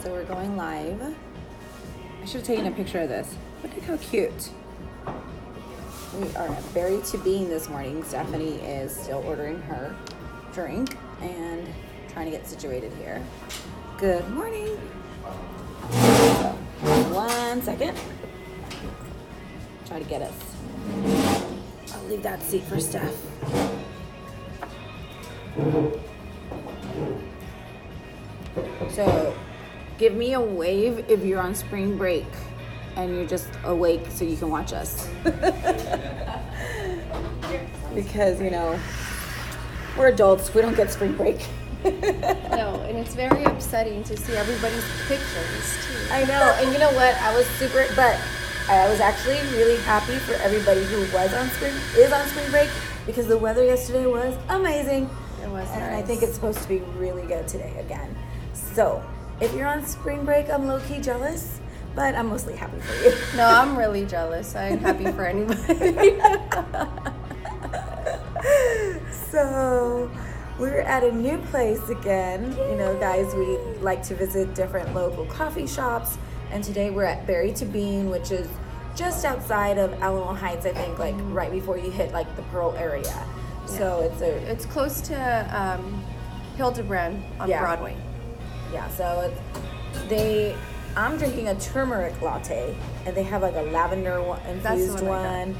So we're going live. I should have taken a picture of this. Look at how cute. We are at Berry to Bean this morning. Stephanie is still ordering her drink and trying to get situated here. Good morning. So, 1 second. Try to get us. I'll leave that seat for Steph. So, give me a wave if you're on spring break and you're just awake so you can watch us. Because, you know, we're adults. We don't get spring break. No, and it's very upsetting to see everybody's pictures, too. I know. And you know what? I was actually really happy for everybody who is on spring break because the weather yesterday was amazing. It was and nice. I think it's supposed to be really good today again. So, if you're on spring break, I'm low-key jealous, but I'm mostly happy for you. No, I'm really jealous. I'm happy for anybody. So, we're at a new place again. You know, guys, we like to visit different local coffee shops, and today we're at Berry to Bean, which is just outside of Alamo Heights, I think, like right before you hit like the Pearl area. Yeah. So it's close to Hildebrand on Broadway. Yeah, so I'm drinking a turmeric latte, and they have like a lavender infused one.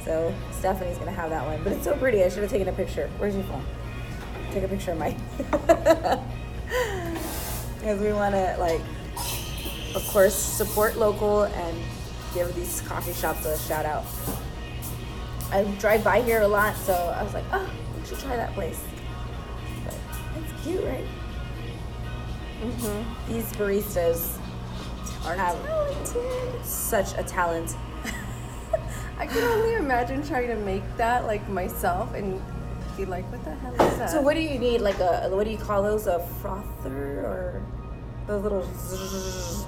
So Stephanie's gonna have that one, but it's so pretty. I should have taken a picture. Where's your phone? Take a picture of mine. Because we want to, like, of course, support local and give these coffee shops a shout out. I drive by here a lot, so I was like, oh, we should try that place. But it's cute, right? Mm-hmm. These baristas have such a talent. I can only imagine trying to make that like myself and be like, what the hell is that? So what do you need? Like what do you call those? A frother or those little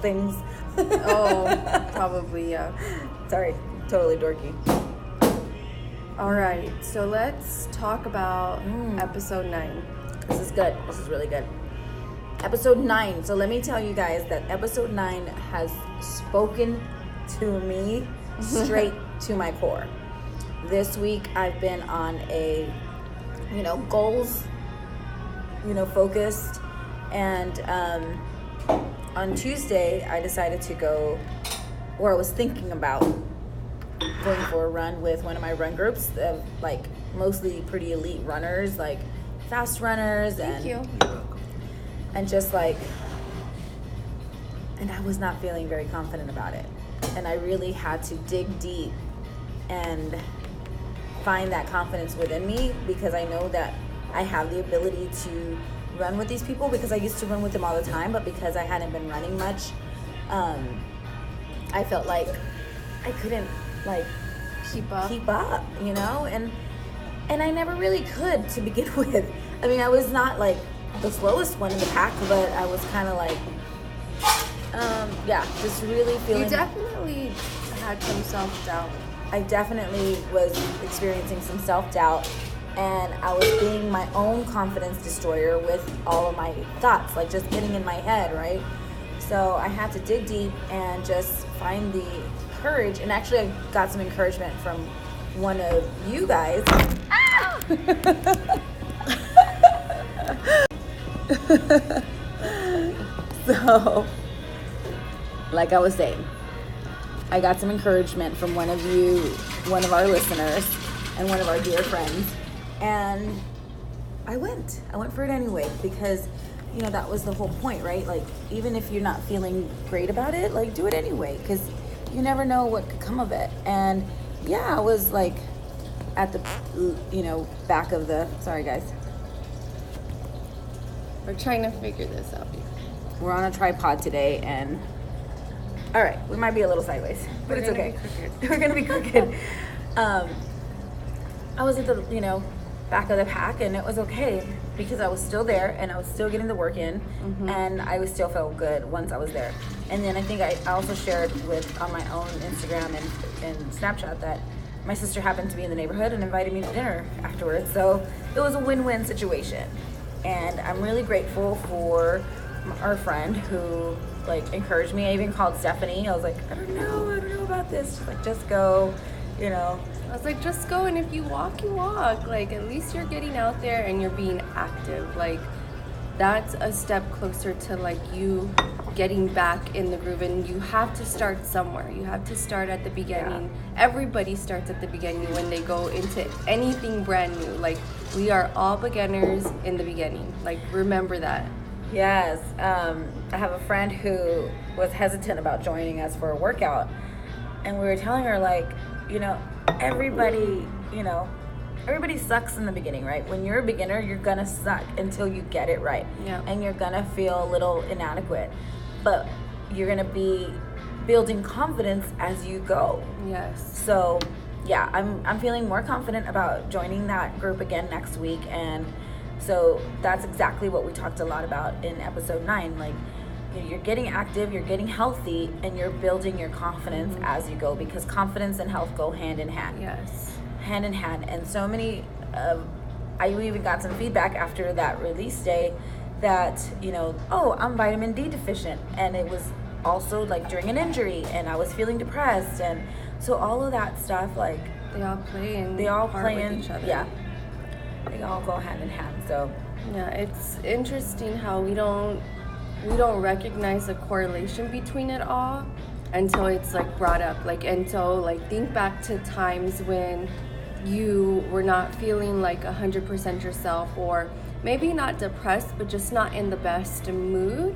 things? Oh, probably, yeah. Sorry, totally dorky. All right, so let's talk about episode 9. This is good. This is really good. Episode 9. So let me tell you guys that episode 9 has spoken to me straight to my core. This week I've been on a, goals, focused. And on Tuesday I decided to go, or I was thinking about going for a run with one of my run groups of like mostly pretty elite runners, like fast runners. Thank you. And just like, and I was not feeling very confident about it. And I really had to dig deep and find that confidence within me, because I know that I have the ability to run with these people, because I used to run with them all the time, but because I hadn't been running much, I felt like I couldn't like keep up, and I never really could to begin with. I mean, I was not like the slowest one in the pack, but I was kind of like, just really feeling. You definitely had some self-doubt. I definitely was experiencing some self-doubt, and I was being my own confidence destroyer with all of my thoughts, like just getting in my head, right? So I had to dig deep and just find the courage, and actually I got some encouragement from one of you guys. Ah! So, like I was saying, I got some encouragement from one of you, one of our listeners, and one of our dear friends, and I went for it anyway, because that was the whole point, right? Like, even if you're not feeling great about it, like, do it anyway, because you never know what could come of it. And I was like at the back of the, sorry guys, we're trying to figure this out. We're on a tripod today, and all right, we might be a little sideways, but it's okay. We're gonna be crooked. I was at the back of the pack, and it was okay because I was still there and I was still getting the work in, and I was still felt good once I was there. And then I think I also shared on my own Instagram and Snapchat that my sister happened to be in the neighborhood and invited me to dinner afterwards. So it was a win-win situation, and I'm really grateful for our friend who like encouraged me. I even called Stephanie. I was like, I don't know about this. She's like, just go, you know. I was like, just go, and if you walk, you walk. Like, at least you're getting out there and you're being active. Like, that's a step closer to like you getting back in the groove. And you have to start somewhere. You have to start at the beginning. Yeah. Everybody starts at the beginning when they go into anything brand new. Like, we are all beginners in the beginning. Like, remember that. Yes. I have a friend who was hesitant about joining us for a workout, and we were telling her, like, you know, everybody sucks in the beginning, right? When you're a beginner, you're gonna suck until you get it right. Yeah. And you're gonna feel a little inadequate, but you're gonna be building confidence as you go. Yes. So yeah, I'm feeling more confident about joining that group again next week. And so that's exactly what we talked a lot about in episode 9. Like, you know, you're getting active, you're getting healthy, and you're building your confidence as you go, because confidence and health go hand in hand. Yes. Hand in hand. And so many, I even got some feedback after that release day that, you know, oh, I'm vitamin D deficient. And it was also like during an injury, and I was feeling depressed. And so all of that stuff, like, they all play in each other. Yeah. They all go hand in hand. So yeah, it's interesting how we don't recognize the correlation between it all until it's like brought up. Like, until like think back to times when you were not feeling like 100% yourself, or maybe not depressed, but just not in the best mood.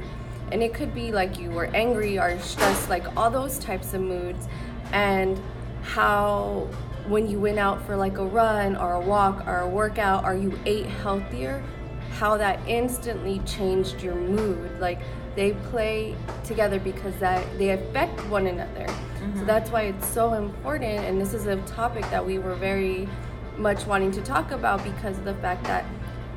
And it could be like you were angry or stressed, like all those types of moods. And how when you went out for like a run or a walk or a workout, or you ate healthier, how that instantly changed your mood. Like, they play together because they affect one another. So that's why it's so important. And this is a topic that we were very much wanting to talk about, because of the fact that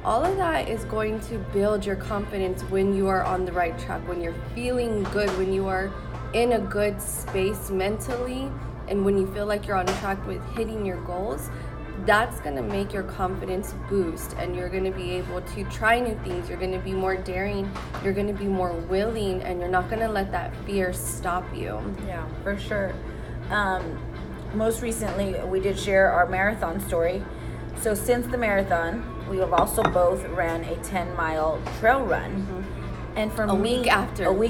all of that is going to build your confidence when you are on the right track, when you're feeling good, when you are in a good space mentally, and when you feel like you're on track with hitting your goals. That's going to make your confidence boost, and you're going to be able to try new things. You're going to be more daring. You're going to be more willing, and you're not going to let that fear stop you. Yeah, for sure. Most recently, we did share our marathon story. So since the marathon, we have also both ran a 10-mile trail run. And for a week after we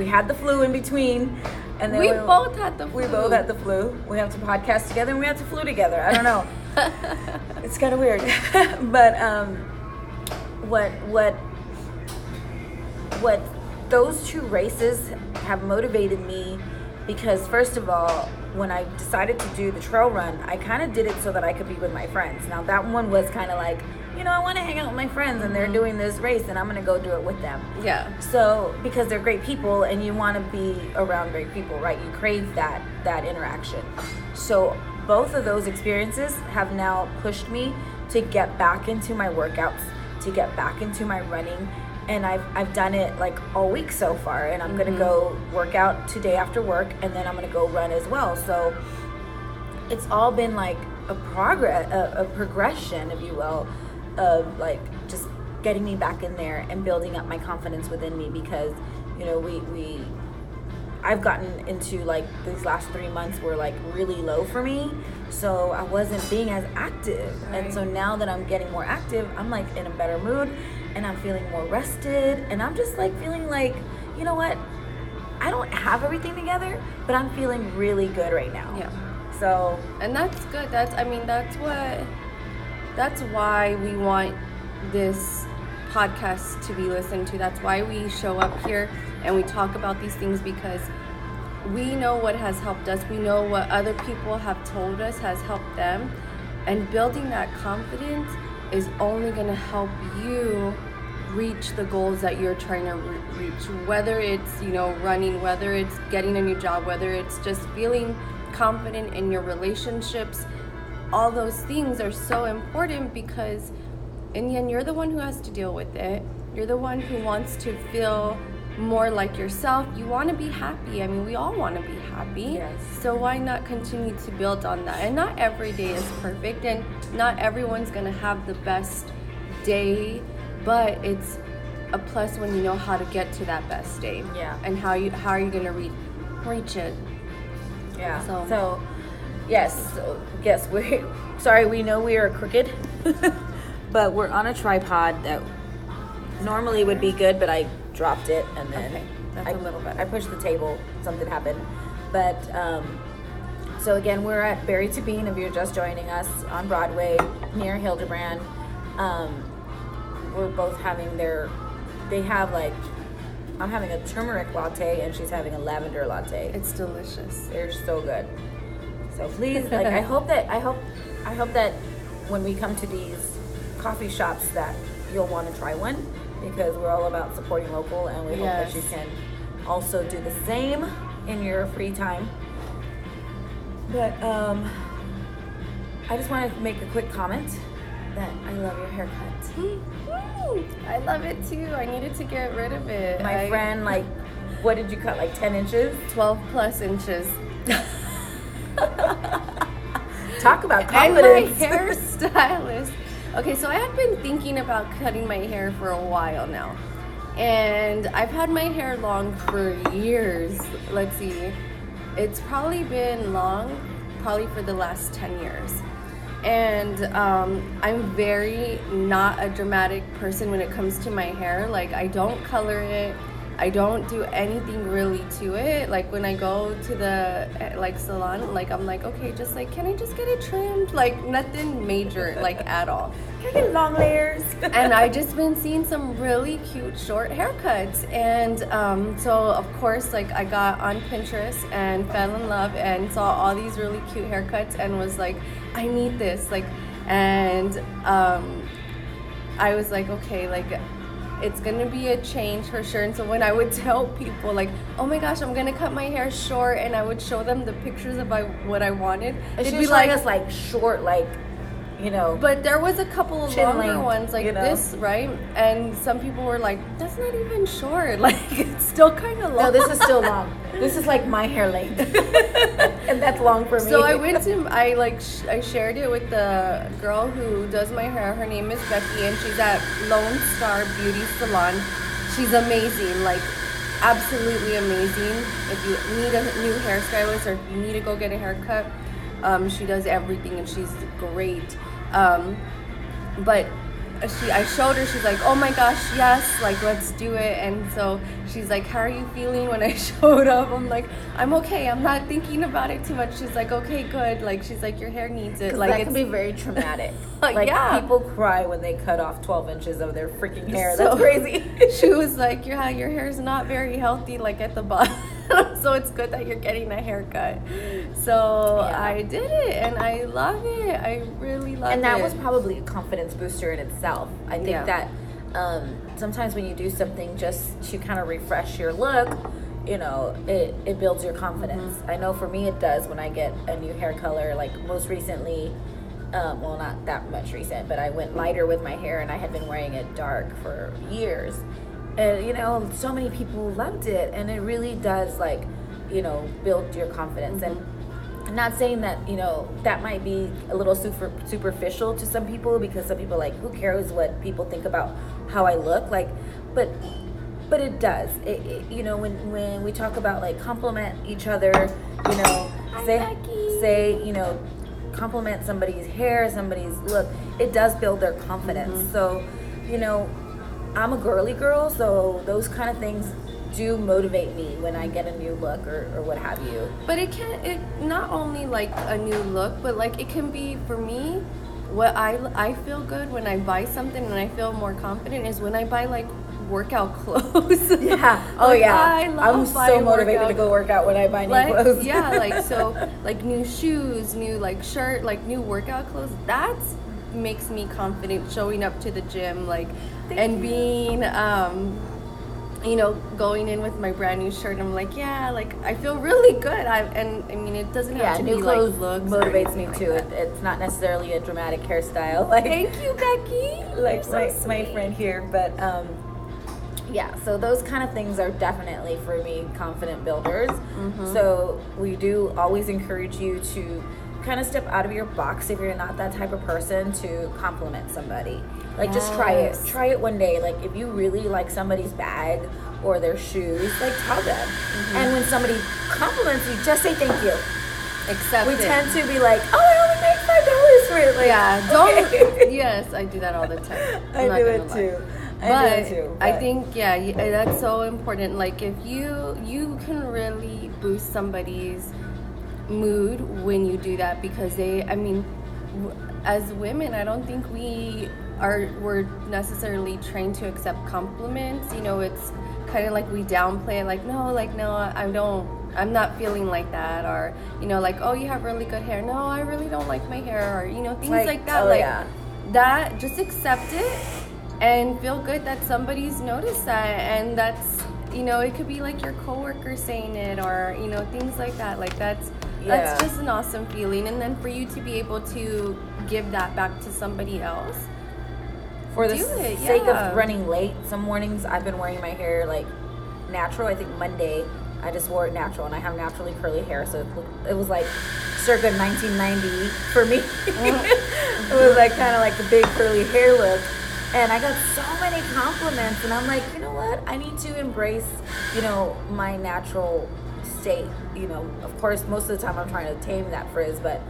had the flu in between. And then we both had the flu. We both had the flu. We have to podcast together, and we had the flu together. I don't know. It's kind of weird. But what those two races have motivated me, because first of all, when I decided to do the trail run, I kind of did it so that I could be with my friends. Now that one was kind of like, you know, I want to hang out with my friends, and they're doing this race, and I'm going to go do it with them. Yeah. So, because they're great people, and you want to be around great people, right? You crave that interaction. So both of those experiences have now pushed me to get back into my workouts, to get back into my running. And I've done it like all week so far, and I'm going to go work out today after work, and then I'm going to go run as well. So it's all been like a progression, if you will, of like just getting me back in there and building up my confidence within me, because, you know, I've gotten into like these last 3 months were like really low for me, so I wasn't being as active. Right. And so now that I'm getting more active, I'm like in a better mood, and I'm feeling more rested, and I'm just like feeling like, you know what, I don't have everything together, but I'm feeling really good right now. Yeah. So, and that's good. That's why we want this podcast to be listened to. That's why we show up here and we talk about these things, because we know what has helped us. We know what other people have told us has helped them. And building that confidence is only going to help you reach the goals that you're trying to reach. Whether it's, you know, running, whether it's getting a new job, whether it's just feeling confident in your relationships. All those things are so important, because in the end, you're the one who has to deal with it. You're the one who wants to feel more like yourself. You want to be happy. I mean, we all want to be happy. Yes. So why not continue to build on that? And not every day is perfect, and not everyone's going to have the best day, but it's a plus when you know how to get to that best day. Yeah. And how are you gonna reach it? Yeah. So yes, we're sorry. We know we are crooked, but we're on a tripod that normally would be good, but I dropped it, and then okay, that's a little better. I pushed the table. Something happened, but so again, we're at Berry to Bean. If you're just joining us on Broadway near Hildebrand, we're both having they have like, I'm having a turmeric latte and she's having a lavender latte. It's delicious. They're so good. So please, like, I hope that when we come to these coffee shops that you'll want to try one, because we're all about supporting local, and we hope that you can also do the same in your free time. But I just want to make a quick comment that I love your haircut. I love it too. I needed to get rid of it. My friend, like, what did you cut? Like 10 inches? 12 plus inches. Talk about confidence. And my hairstylist. Okay, so I had been thinking about cutting my hair for a while now. And I've had my hair long for years. Let's see. It's probably been long, probably for the last 10 years. And I'm very not a dramatic person when it comes to my hair. Like, I don't color it. I don't do anything really to it. Like, when I go to the like salon, like, I'm like, okay, just like, can I just get it trimmed? Like, nothing major, like, at all. Can I get long layers? And I just been seeing some really cute short haircuts. And so of course, like, I got on Pinterest and fell in love and saw all these really cute haircuts and was like, I need this. Like, and I was like, okay, like, it's gonna be a change for sure. And so when I would tell people, like, oh my gosh, I'm gonna cut my hair short, and I would show them the pictures of what I wanted, they'd be like, us like short, like, you know. But there was a couple of longer length, ones like, you know? this, right? And some people were like, that's not even short. Like, it's still kind of long. No, this is still long. This is like my hair length. And that's long for me. So I shared it with the girl who does my hair. Her name is Becky, and she's at Lone Star Beauty Salon. She's amazing, like, absolutely amazing. If you need a new hairstylist or if you need to go get a haircut, she does everything, and she's great. But I showed her, she's like, oh my gosh, yes, like, let's do it. And so she's like, how are you feeling? When I showed up, I'm like, I'm okay, I'm not thinking about it too much. She's like, okay, good. Like, she's like, your hair needs it. Like, that can be very traumatic. Like, yeah. People cry when they cut off 12 inches of their freaking hair. So, that's crazy. She was like, your hair's not very healthy, like, at the bottom. So it's good that you're getting a haircut. So yeah. I did it, and I love it. I really love it. And that was probably a confidence booster in itself. I think that sometimes when you do something just to kind of refresh your look, you know, it builds your confidence. Mm-hmm. I know for me it does when I get a new hair color. Like, most recently, well, not that much recent, but I went lighter with my hair, and I had been wearing it dark for years. And, you know, so many people loved it, and it really does, like, you know, build your confidence. Mm-hmm. And I'm not saying that, you know, that might be a little superficial to some people, because some people are like, who cares what people think about how I look? Like, but it does. You know, when we talk about, like, compliment each other, you know, say, you know, compliment somebody's hair, somebody's look, it does build their confidence. Mm-hmm. So, you know, I'm a girly girl, so those kind of things do motivate me when I get a new look or what have you. But it not only like a new look, but like it can be, for me, what I feel good when I buy something and I feel more confident is when I buy, like, workout clothes. Yeah. Oh, like, yeah. I'm so motivated to go work out when I buy new clothes. Yeah, like, so, like, new shoes, new, like, shirt, like, new workout clothes. That's makes me confident showing up to the gym, like, and being you know, going in with my brand new shirt. I'm like, yeah, like, I feel really good. I mean, it doesn't have to be new clothes, like, looks motivates me too. Like, it's not necessarily a dramatic hairstyle. Like, thank you, Becky. Like, my friend here, but yeah. So those kind of things are definitely, for me, confident builders. Mm-hmm. So we do always encourage you to kind of step out of your box if you're not that type of person, to compliment somebody. Like, just try it. Yes. Try it one day. Like, if you really like somebody's bag or their shoes, like, tell them. And when somebody compliments you, just say thank you. Accept We it. tend to be like, oh, I only made $5 for it. Like, Yeah, don't. okay. Yes, I do that all the time. I I'm not do gonna it lie. too. But I but- think that's so important. Like if you can really boost somebody's mood when you do that, because as women, I don't think we're necessarily trained to accept compliments. You know, it's kind of like we downplay it, like no, I'm not feeling like that, or you know, like, oh, you have really good hair. No, I really don't like my hair, or you know, things like that. Oh, like yeah. that, just accept it and feel good that somebody's noticed that. And that's, you know, it could be like your coworker saying it, or you know, things like that. Like that's just an awesome feeling. And then for you to be able to give that back to somebody else, for the do it, sake yeah. of running late, some mornings I've been wearing my hair like natural. I think Monday I just wore it natural, and I have naturally curly hair, so it was like circa 1990 for me. It was like kind of like the big curly hair look, and I got so many compliments, and I'm like, you know what? I need to embrace, you know, my natural state. You know, of course, most of the time I'm trying to tame that frizz, but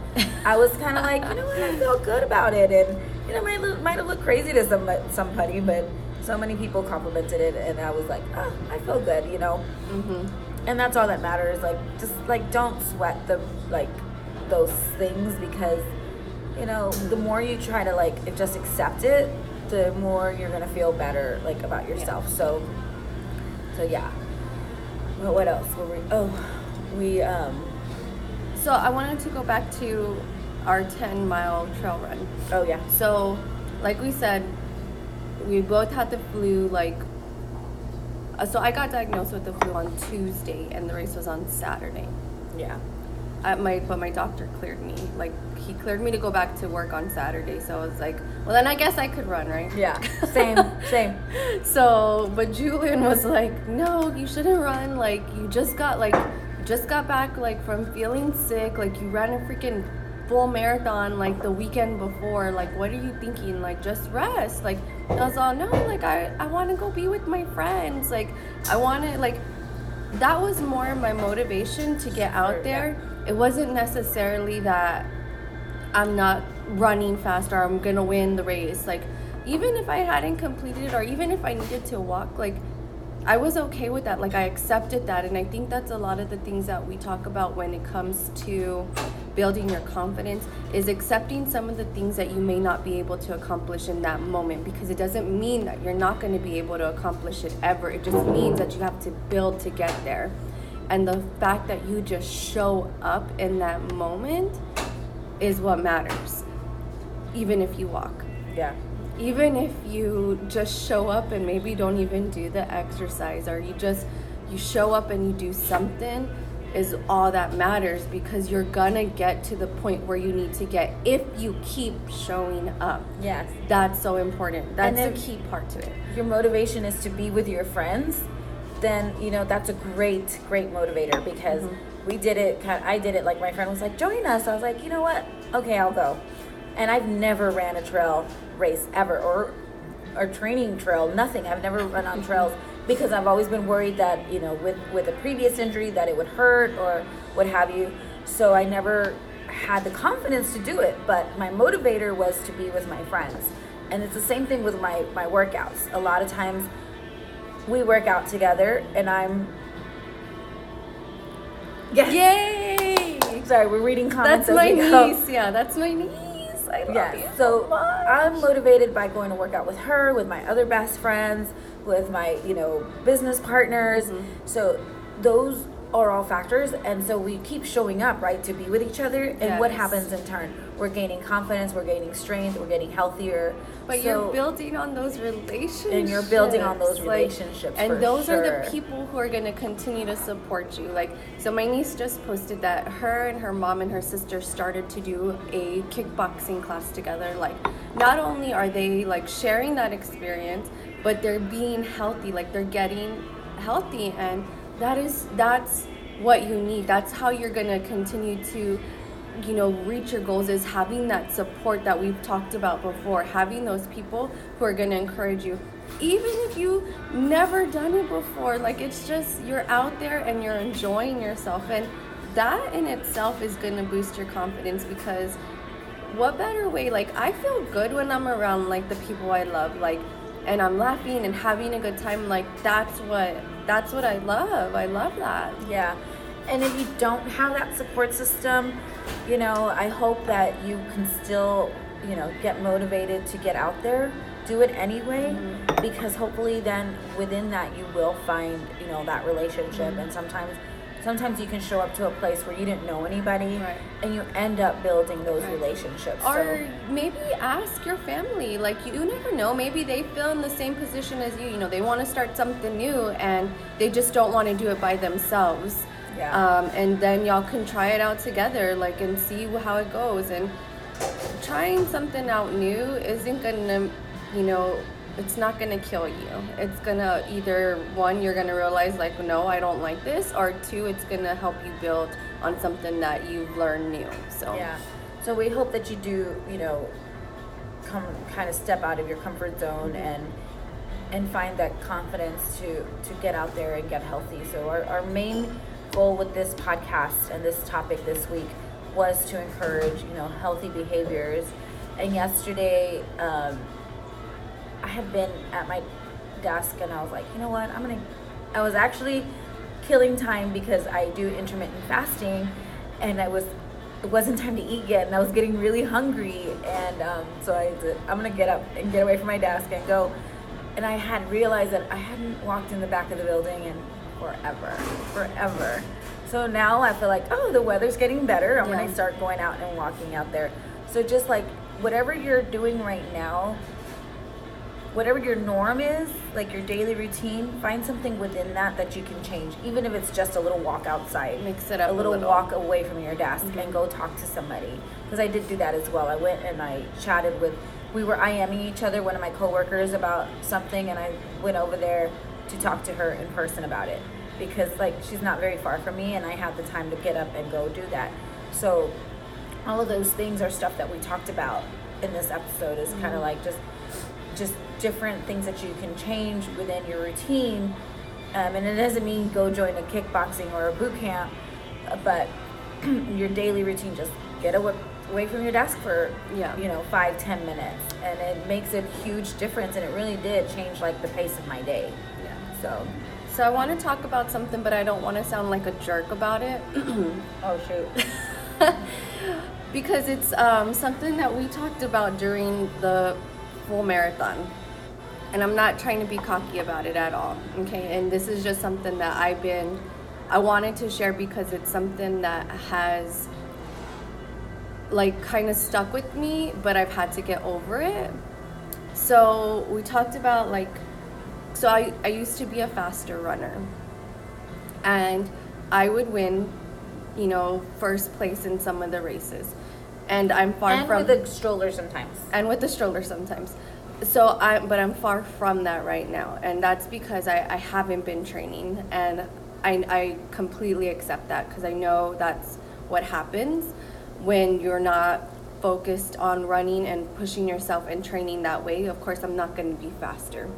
I was kind of like, you know what? I felt good about it, and you know, might have looked crazy to somebody, but so many people complimented it, and I was like, oh, I feel good, you know. And that's all that matters. Like, just like, don't sweat those things, because you know, the more you try to like just accept it, the more you're gonna feel better like about yourself. So yeah. Well, what else were we? So I wanted to go back to our 10-mile trail run. Oh yeah. So, like we said, we both had the flu. So I got diagnosed with the flu on Tuesday, and the race was on Saturday. Yeah. But my doctor cleared me. Like, he cleared me to go back to work on Saturday. So I was like, well, then I guess I could run, right? Yeah. Same. So, but Julian was like, no, you shouldn't run. Like, you just got back like from feeling sick. Like, you ran a freaking full marathon like the weekend before. Like, what are you thinking? Like, just rest. Like, I was all, no, like I want to go be with my friends. Like, I want to, like, that was more my motivation to get out there. It wasn't necessarily that I'm not running fast or I'm gonna win the race. Like, even if I hadn't completed it, or even if I needed to walk, like, I was okay with that. Like, I accepted that. And I think that's a lot of the things that we talk about when it comes to building your confidence, is accepting some of the things that you may not be able to accomplish in that moment, because it doesn't mean that you're not going to be able to accomplish it ever. It just means that you have to build to get there. And the fact that you just show up in that moment is what matters, even if you walk. Yeah. Even if you just show up and maybe don't even do the exercise, or you show up and you do something, is all that matters, because you're gonna get to the point where you need to get if you keep showing up. Yes. That's so important. That's And the if key part to it. your motivation is to be with your friends, then you know that's a great motivator, because I did it, like my friend was like, join us. I was like, you know what, okay, I'll go. And I've never ran a trail race ever, or training trail, nothing. I've never run on trails, because I've always been worried that, you know, with a previous injury, that it would hurt or what have you. So I never had the confidence to do it, but my motivator was to be with my friends. And it's the same thing with my workouts. A lot of times we work out together, and Yay! Sorry, we're reading comments. That's my as we go. niece. Yeah, that's my niece. I love you So much. I'm motivated by going to work out with her, with my other best friends, with my, you know, business partners. So those are all factors, and so we keep showing up, right, to be with each other. And what happens in turn? We're gaining confidence, we're gaining strength, we're getting healthier. But you're building on those relationships. And you're building on those relationships, and for those sure. are the people who are going to continue to support you. Like, so my niece just posted that her and her mom and her sister started to do a kickboxing class together. Like, not only are they like sharing that experience, but they're being healthy. Like, they're getting healthy, and that's what you need. That's how you're going to continue to reach your goals is having that support that we've talked about before, having those people who are going to encourage you. Even if you never done it before, like, it's just, you're out there and you're enjoying yourself. And that in itself is going to boost your confidence, because what better way? Like, I feel good when I'm around, like, the people I love, like, and I'm laughing and having a good time. Like, that's what I love. I love that. Yeah. And if you don't have that support system, I hope that you can still, get motivated to get out there, do it anyway, because hopefully then within that you will find, that relationship. And sometimes you can show up to a place where you didn't know anybody, right, and you end up building those relationships. Or maybe ask your family. Like, you never know. Maybe they feel in the same position as you. They want to start something new and they just don't want to do it by themselves. Yeah. And then y'all can try it out together, like, and see how it goes. And trying something out new isn't gonna, it's not gonna kill you. It's gonna either, one, you're gonna realize, like, no, I don't like this, or two, it's gonna help you build on something that you've learned new. So yeah. So we hope that you do, come kind of step out of your comfort zone and find that confidence to get out there and get healthy. So our main goal with this podcast and this topic this week was to encourage, healthy behaviors. And yesterday, I had been at my desk and I was like, you know what, I was actually killing time because I do intermittent fasting, and it wasn't time to eat yet, and I was getting really hungry, and so I'm gonna get up and get away from my desk and go. And I had realized that I hadn't walked in the back of the building in forever. So now I feel like, oh, the weather's getting better. I'm gonna start going out and walking out there. So just like whatever you're doing right now, whatever your norm is, like your daily routine, find something within that you can change, even if it's just a little walk outside. Mix it up a little walk away from your desk and go talk to somebody. Because I did do that as well. I went and I chatted we were IMing each other, one of my coworkers, about something, and I went over there to talk to her in person about it, because like she's not very far from me and I had the time to get up and go do that. So all of those things are stuff that we talked about in this episode, is kind of like just different things that you can change within your routine. And it doesn't mean go join a kickboxing or a boot camp, but your daily routine, just get away from your desk for 5-10 minutes, and it makes a huge difference. And it really did change like the pace of my day. So I want to talk about something, but I don't want to sound like a jerk about it. Oh shoot. Because it's something that we talked about during the full marathon, and I'm not trying to be cocky about it at all, okay? And this is just something that I wanted to share, because it's something that has like kind of stuck with me, but I've had to get over it. So we talked about so I used to be a faster runner, and I would win, first place in some of the races. And I'm far from... And with the stroller sometimes. So I'm far from that right now. And that's because I haven't been training. And I completely accept that, because I know that's what happens when you're not focused on running and pushing yourself and training that way. Of course, I'm not going to be faster.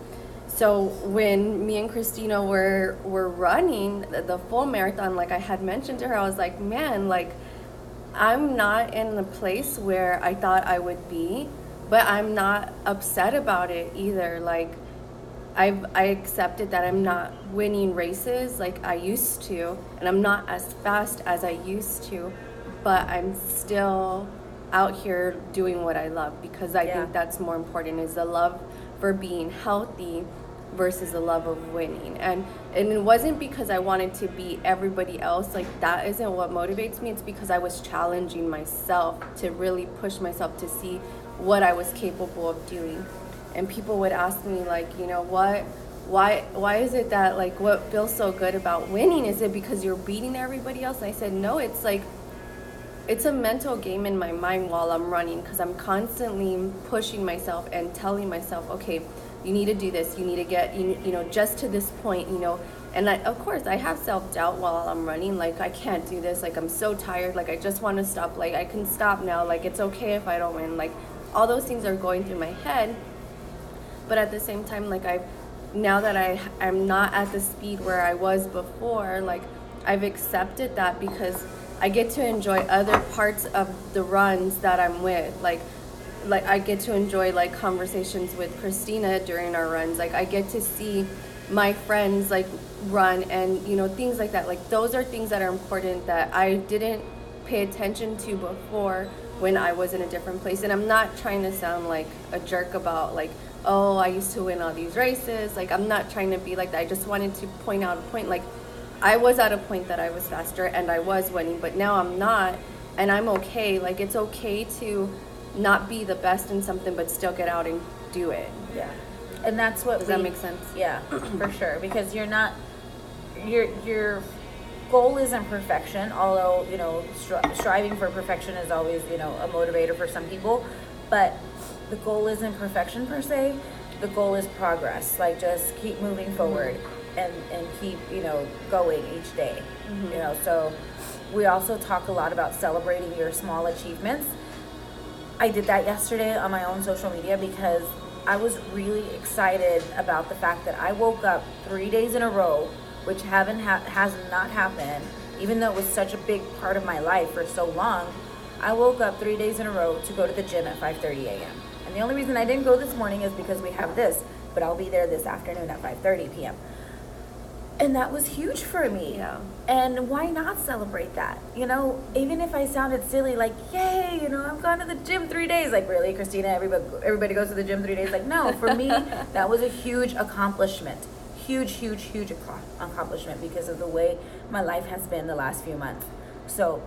So when me and Christina were running the full marathon, like I had mentioned to her, I was like, man, like, I'm not in the place where I thought I would be, but I'm not upset about it either. Like, I accepted that I'm not winning races like I used to, and I'm not as fast as I used to, but I'm still out here doing what I love, because I think that's more important, is the love for being healthy versus the love of winning. And it wasn't because I wanted to be everybody else. Like, that isn't what motivates me. It's because I was challenging myself to really push myself to see what I was capable of doing. And people would ask me, like, why is it that, like, what feels so good about winning? Is it because you're beating everybody else? And I said, no, it's like, it's a mental game in my mind while I'm running, because I'm constantly pushing myself and telling myself, okay, you need to do this, you need to get, just to this point, And of course, I have self-doubt while I'm running. Like, I can't do this. Like, I'm so tired. Like, I just want to stop. Like, I can stop now. Like, it's okay if I don't win. Like, all those things are going through my head. But at the same time, like, now that I'm not at the speed where I was before, like, I've accepted that because I get to enjoy other parts of the runs that I'm with. Like I get to enjoy, like, conversations with Christina during our runs. Like, I get to see my friends, like, run and, you know, things like that. Like, those are things that are important that I didn't pay attention to before when I was in a different place. And I'm not trying to sound like a jerk about, like, oh, I used to win all these races. Like, I'm not trying to be like that. I just wanted to point out a point. Like, I was at a point that I was faster and I was winning, but now I'm not, and I'm okay. Like, it's okay to not be the best in something, but still get out and do it. Yeah. And that's what Does that make sense? Yeah, for sure. Because you're not, your goal isn't perfection, although, you know, striving for perfection is always, you know, a motivator for some people. But the goal isn't perfection per se. The goal is progress. Like, just keep moving forward and keep, you know, going each day. You know, so we also talk a lot about celebrating your small achievements. I did that yesterday on my own social media because I was really excited about the fact that I woke up 3 days in a row, which has not happened, even though it was such a big part of my life for so long. I woke up 3 days in a row to go to the gym at 5:30 a.m. And the only reason I didn't go this morning is because we have this, but I'll be there this afternoon at 5:30 p.m. And that was huge for me. Yeah. And why not celebrate that? You know, even if I sounded silly, like, yay, you know, I've gone to the gym 3 days. Like, really, Christina, everybody goes to the gym 3 days. Like, no, for me, that was a huge accomplishment. Huge accomplishment because of the way my life has been the last few months. So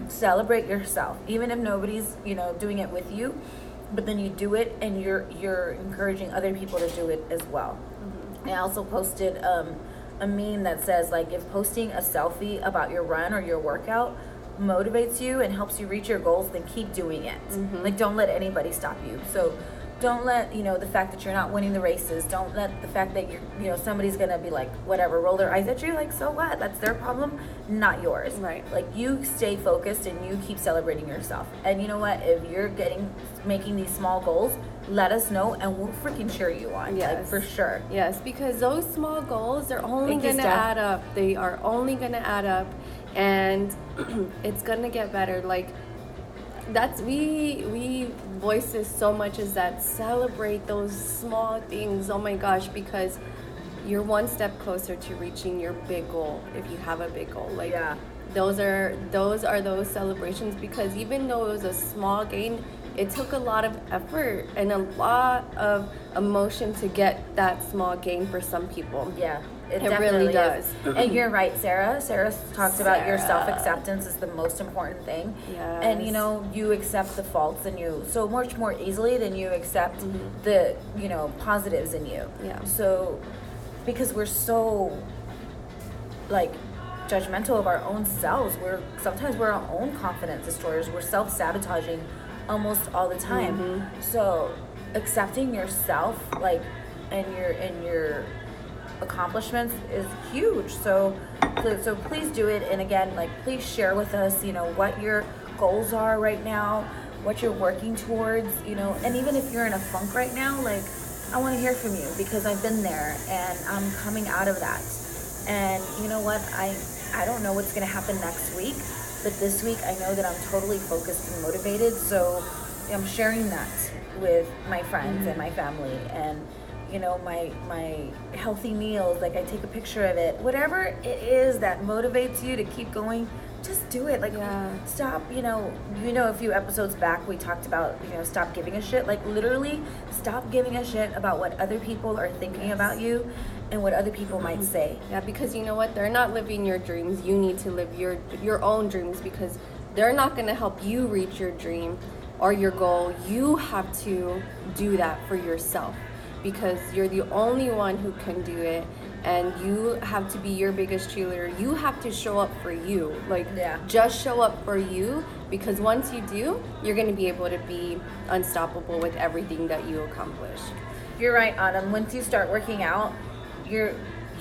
celebrate yourself, even if nobody's, you know, doing it with you, but then you do it and you're encouraging other people to do it as well. I also posted a meme that says, like, if posting a selfie about your run or your workout motivates you and helps you reach your goals, then keep doing it. Like, don't let anybody stop you. So don't let, you know, the fact that you're not winning the races, don't let the fact that you're, you know, somebody's gonna be like, whatever, roll their eyes at you. Like, so what? That's their problem, not yours. Right. Like, you stay focused and you keep celebrating yourself. And you know what? If you're making these small goals, let us know and we'll freaking cheer you on. Yes. Like, for sure. Yes, because those small goals, they're only Thank you, going to Steph. add up. They are only going to add up, and it's going to get better. Like, we voice this so much, is that celebrate those small things. Oh my gosh, because you're one step closer to reaching your big goal if you have a big goal. Like, Yeah. those are those celebrations, because even though it was a small gain, it took a lot of effort and a lot of emotion to get that small gain for some people. Yeah, it really definitely does. And you're right, Sarah. Sarah talks about your Sarah. self-acceptance is the most important thing. Yes. And, you know, you accept the faults in you so much more easily than you accept the, you know, positives in you. Yeah. So, because we're so, like, judgmental of our own selves, sometimes we're our own confidence destroyers. We're self-sabotaging almost all the time. So accepting yourself, like, and your accomplishments is huge. So please do it. And again, like, please share with us, you know, what your goals are right now, what you're working towards, you know. And even if you're in a funk right now, like, I want to hear from you, because I've been there and I'm coming out of that. And you know what, I don't know what's going to happen next week, but this week I know that I'm totally focused and motivated. So I'm sharing that with my friends and my family, and, you know, my healthy meals. Like, I take a picture of it. Whatever it is that motivates you to keep going, just do it. Like, stop, you know, a few episodes back we talked about, you know, stop giving a shit. Like, literally stop giving a shit about what other people are thinking about you and what other people might say. Yeah, because you know what? They're not living your dreams. You need to live your own dreams, because they're not going to help you reach your dream or your goal. You have to do that for yourself, because you're the only one who can do it, and you have to be your biggest cheerleader. You have to show up for you. Like, just show up for you, because once you do, you're going to be able to be unstoppable with everything that you accomplish. You're right, Autumn. Once you start working out,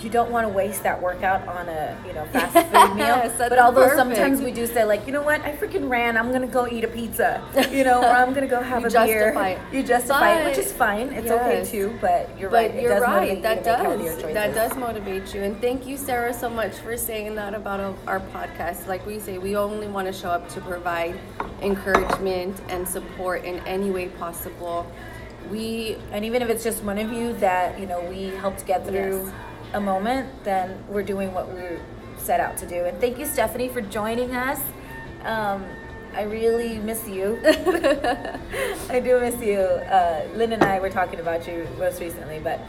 you don't want to waste that workout on a fast food meal. Yes, that's but although perfect. sometimes we do say like, you know what, I freaking ran, I'm gonna go eat a pizza, or I'm gonna go have a beer. You justify it, which is fine. It's okay too. But you're right. But you're right. That That does motivate you. And thank you, Sarah, so much for saying that about our podcast. Like we say, we only want to show up to provide encouragement and support in any way possible. And even if it's just one of you that we helped get through a moment, then we're doing what we set out to do. And thank you, Stephanie, for joining us. I really miss you. I do miss you. Lynn and I were talking about you most recently, but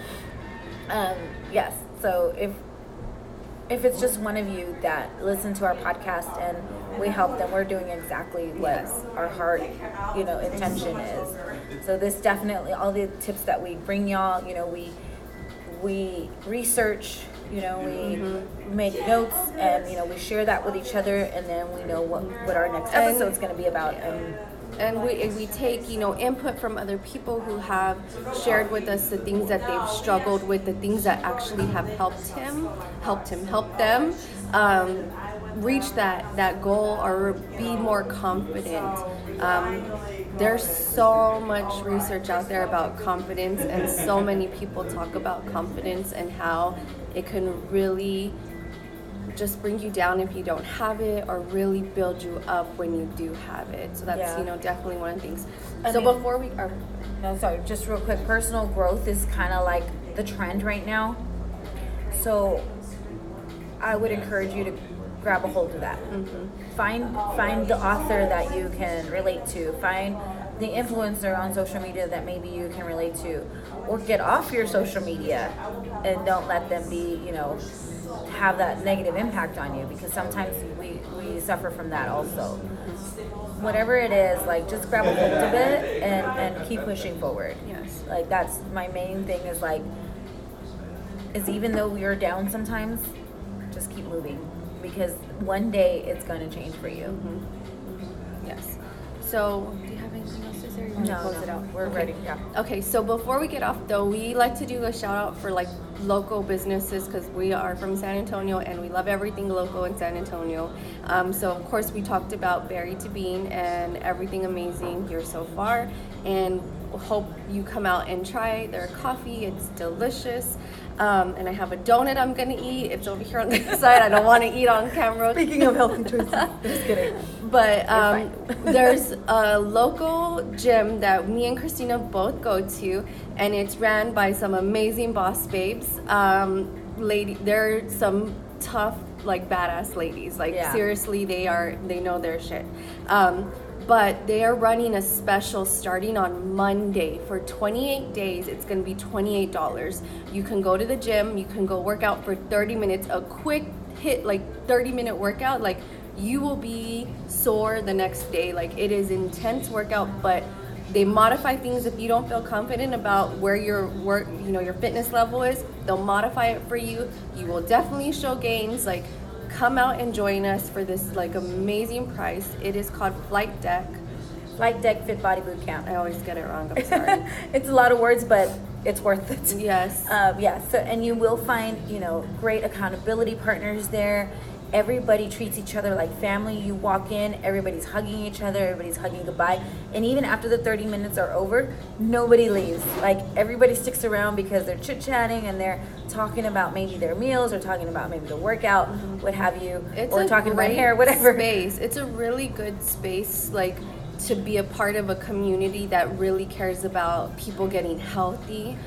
yes. So if it's just one of you that listen to our podcast and we help them, we're doing exactly what our heart, intention is. So this definitely, all the tips that we bring y'all, we research, we make notes, and we share that with each other, and then we know what our next episode's going to be about. And we take input from other people who have shared with us the things that they've struggled with, the things that actually have helped them reach that goal or be more confident. There's so much research out there about confidence, and so many people talk about confidence and how it can really just bring you down if you don't have it, or really build you up when you do have it. So that's definitely one of the things. Just real quick, personal growth is kind of like the trend right now. So I would encourage you to grab a hold of that. Find the author that you can relate to. Find the influencer on social media that maybe you can relate to, or get off your social media and don't let them be, have that negative impact on you, because sometimes we suffer from that also. Whatever it is, like, just grab a hold of it and keep pushing forward. Yes. Like, that's my main thing is even though we are down sometimes, just keep moving, because one day it's going to change for you. Yes. So, do you have anything else to say? Or you want to close it out? We're ready. Yeah. Okay, so before we get off, though, we like to do a shout out for local businesses, because we are from San Antonio and we love everything local in San Antonio. So of course we talked about Berry to Bean and everything amazing here so far, and hope you come out and try their coffee. It's delicious. And I have a donut I'm gonna eat. It's over here on the side. I don't want to eat on camera. Speaking of healthy choices, just kidding. But there's a local gym that me and Christina both go to, and it's ran by some amazing boss babes. They're some tough, badass ladies. Seriously, they know their shit. But they are running a special starting on Monday for 28 days. It's going to be $28. You can go to the gym. You can go work out for 30 minutes. A quick hit, 30-minute workout. You will be sore the next day. It is intense workout, but they modify things. If you don't feel confident about where your fitness level is, they'll modify it for you. You will definitely show gains. Come out and join us for this amazing price. It is called Flight Deck Fit Body Boot Camp. I always get it wrong. I'm sorry. It's a lot of words, but it's worth it. Yes. So, and you will find great accountability partners there. Everybody treats each other like family. You walk in, everybody's hugging each other, everybody's hugging goodbye. And even after the 30 minutes are over, nobody leaves. Everybody sticks around because they're chit-chatting and they're talking about maybe their meals, or talking about maybe the workout, what have you, or talking about hair, whatever. It's a really good space, to be a part of a community that really cares about people getting healthy.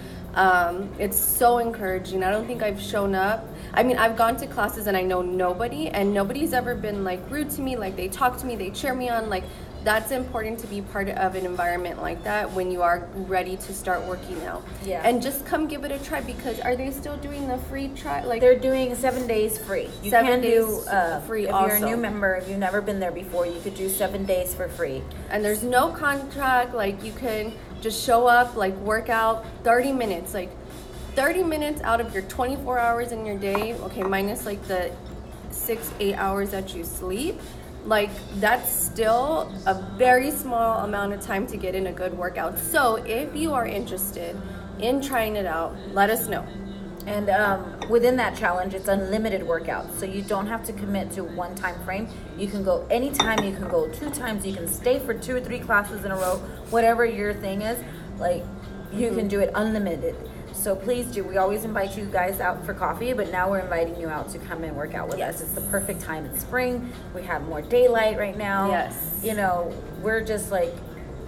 It's so encouraging. I don't think I've shown up. I've gone to classes and I know nobody, and nobody's ever been rude to me. They talk to me, they cheer me on. That's important to be part of an environment like that when you are ready to start working out. Yeah. And just come give it a try, because are they still doing the free try? They're doing 7 days free. You 7 days free. If you're a new member, if you've never been there before, you could do 7 days for free. And there's no contract. You can just show up, work out 30 minutes. 30 minutes out of your 24 hours in your day, okay, minus the 6-8 hours that you sleep, that's still a very small amount of time to get in a good workout. So if you are interested in trying it out, let us know. And within that challenge, it's unlimited workouts. So you don't have to commit to one time frame. You can go anytime, you can go 2 times, you can stay for 2 or 3 classes in a row, whatever your thing is, like you can do it unlimited. So please do. We always invite you guys out for coffee, but now we're inviting you out to come and work out with us. It's the perfect time. It's spring. We have more daylight right now. Yes. You know, we're just like,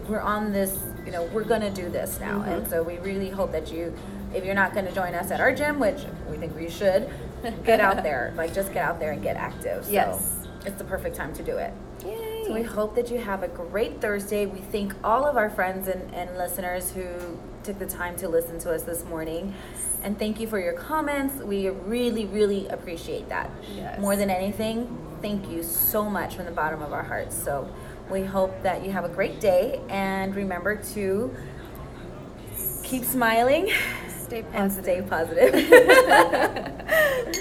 we're on this, you know, we're going to do this now. And so we really hope that you, if you're not going to join us at our gym, which we think we should, get out there. Like, just get out there and get active. So Yes. it's the perfect time to do it. Yay. So we hope that you have a great Thursday. We thank all of our friends and listeners who took the time to listen to us this morning. And thank you for your comments. We really, really appreciate that. Yes. More than anything, thank you so much from the bottom of our hearts. So we hope that you have a great day. And remember to keep smiling Stay positive. and stay positive.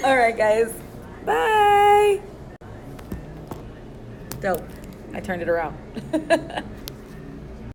All right, guys. Bye. Dope. I turned it around.